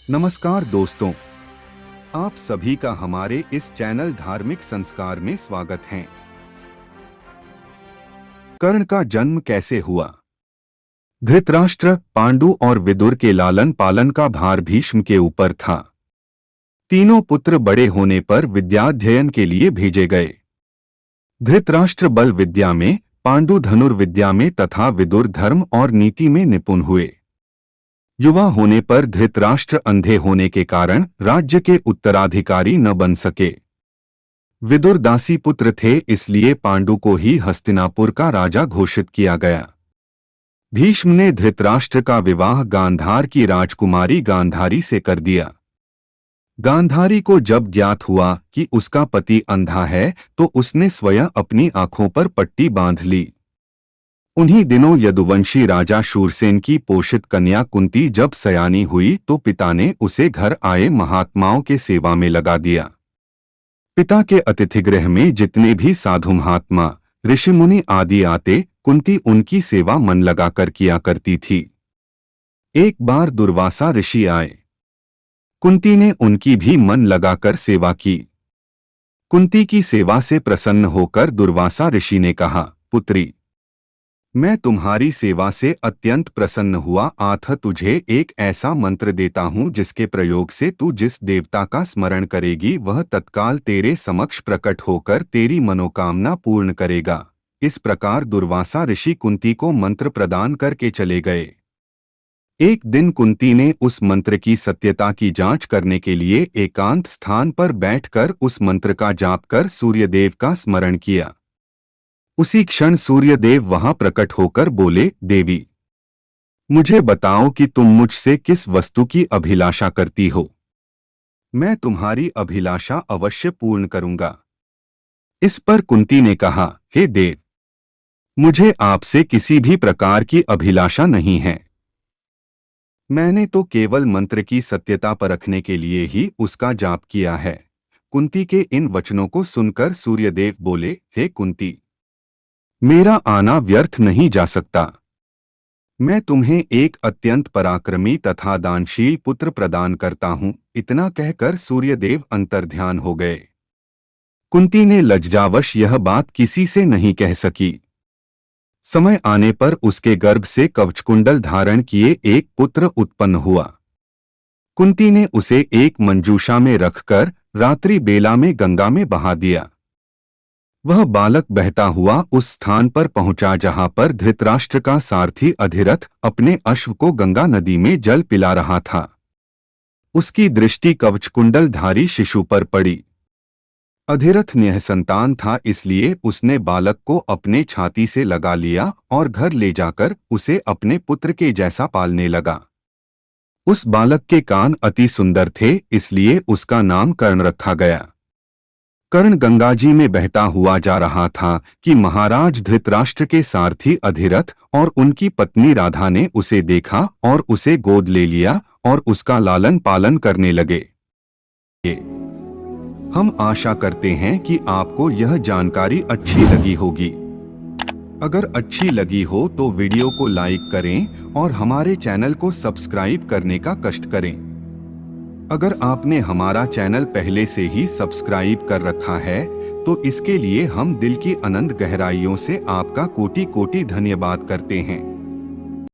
नमस्कार दोस्तों, आप सभी का हमारे इस चैनल धार्मिक संस्कार में स्वागत है। कर्ण का जन्म कैसे हुआ? धृतराष्ट्र, पांडु और विदुर के लालन पालन का भार भीष्म के ऊपर था। तीनों पुत्र बड़े होने पर विद्याध्ययन के लिए भेजे गए। धृतराष्ट्र बल विद्या में, पांडु धनुर्विद्या में तथा विदुर धर्म और नीति में निपुण हुए। युवा होने पर धृतराष्ट्र अंधे होने के कारण राज्य के उत्तराधिकारी न बन सके। विदुर दासी पुत्र थे, इसलिए पांडु को ही हस्तिनापुर का राजा घोषित किया गया। भीष्म ने धृतराष्ट्र का विवाह गांधार की राजकुमारी गांधारी से कर दिया। गांधारी को जब ज्ञात हुआ कि उसका पति अंधा है तो उसने स्वयं अपनी आंखों पर पट्टी बांध ली। उन्हीं दिनों यदुवंशी राजा शूरसेन की पोषित कन्या कुंती जब सयानी हुई तो पिता ने उसे घर आए महात्माओं के सेवा में लगा दिया। पिता के अतिथिगृह में जितने भी साधु महात्मा, ऋषि मुनि आदि आते, कुंती उनकी सेवा मन लगाकर किया करती थी। एक बार दुर्वासा ऋषि आए। कुंती ने उनकी भी मन लगाकर सेवा की। कुंती की सेवा से प्रसन्न होकर दुर्वासा ऋषि ने कहा, पुत्री, मैं तुम्हारी सेवा से अत्यंत प्रसन्न हुआ। आथ तुझे एक ऐसा मंत्र देता हूँ जिसके प्रयोग से तू जिस देवता का स्मरण करेगी वह तत्काल तेरे समक्ष प्रकट होकर तेरी मनोकामना पूर्ण करेगा। इस प्रकार दुर्वासा ऋषि कुंती को मंत्र प्रदान करके चले गए। एक दिन कुंती ने उस मंत्र की सत्यता की जांच करने के लिए एकांत स्थान पर बैठकर उस मंत्र का जाप कर सूर्यदेव का स्मरण किया। उसी क्षण सूर्यदेव वहां प्रकट होकर बोले, देवी, मुझे बताओ कि तुम मुझसे किस वस्तु की अभिलाषा करती हो। मैं तुम्हारी अभिलाषा अवश्य पूर्ण करूंगा। इस पर कुंती ने कहा, हे देव, मुझे आपसे किसी भी प्रकार की अभिलाषा नहीं है। मैंने तो केवल मंत्र की सत्यता परखने के लिए ही उसका जाप किया है। कुंती के इन वचनों को सुनकर सूर्यदेव बोले, हे कुंती, मेरा आना व्यर्थ नहीं जा सकता। मैं तुम्हें एक अत्यंत पराक्रमी तथा दानशील पुत्र प्रदान करता हूं। इतना कहकर सूर्यदेव अंतर्ध्यान हो गए। कुंती ने लज्जावश यह बात किसी से नहीं कह सकी। समय आने पर उसके गर्भ से कवचकुंडल धारण किए एक पुत्र उत्पन्न हुआ। कुंती ने उसे एक मंजूषा में रखकर रात्रि बेला में गंगा में बहा दिया। वह बालक बहता हुआ उस स्थान पर पहुंचा जहां पर धृतराष्ट्र का सारथी अधिरथ अपने अश्व को गंगा नदी में जल पिला रहा था। उसकी दृष्टि कवचकुंडलधारी शिशु पर पड़ी। अधिरथ निःसंतान था, इसलिए उसने बालक को अपने छाती से लगा लिया और घर ले जाकर उसे अपने पुत्र के जैसा पालने लगा। उस बालक के कान अति सुंदर थे, इसलिए उसका नाम कर्ण रखा गया। कर्ण गंगाजी में बहता हुआ जा रहा था कि महाराज धृतराष्ट्र के सारथी अधिरथ और उनकी पत्नी राधा ने उसे देखा और उसे गोद ले लिया और उसका लालन पालन करने लगे। हम आशा करते हैं कि आपको यह जानकारी अच्छी लगी होगी। अगर अच्छी लगी हो तो वीडियो को लाइक करें और हमारे चैनल को सब्सक्राइब करने का कष्ट करें। अगर आपने हमारा चैनल पहले से ही सब्सक्राइब कर रखा है तो इसके लिए हम दिल की अनंत गहराइयों से आपका कोटि कोटि धन्यवाद करते हैं।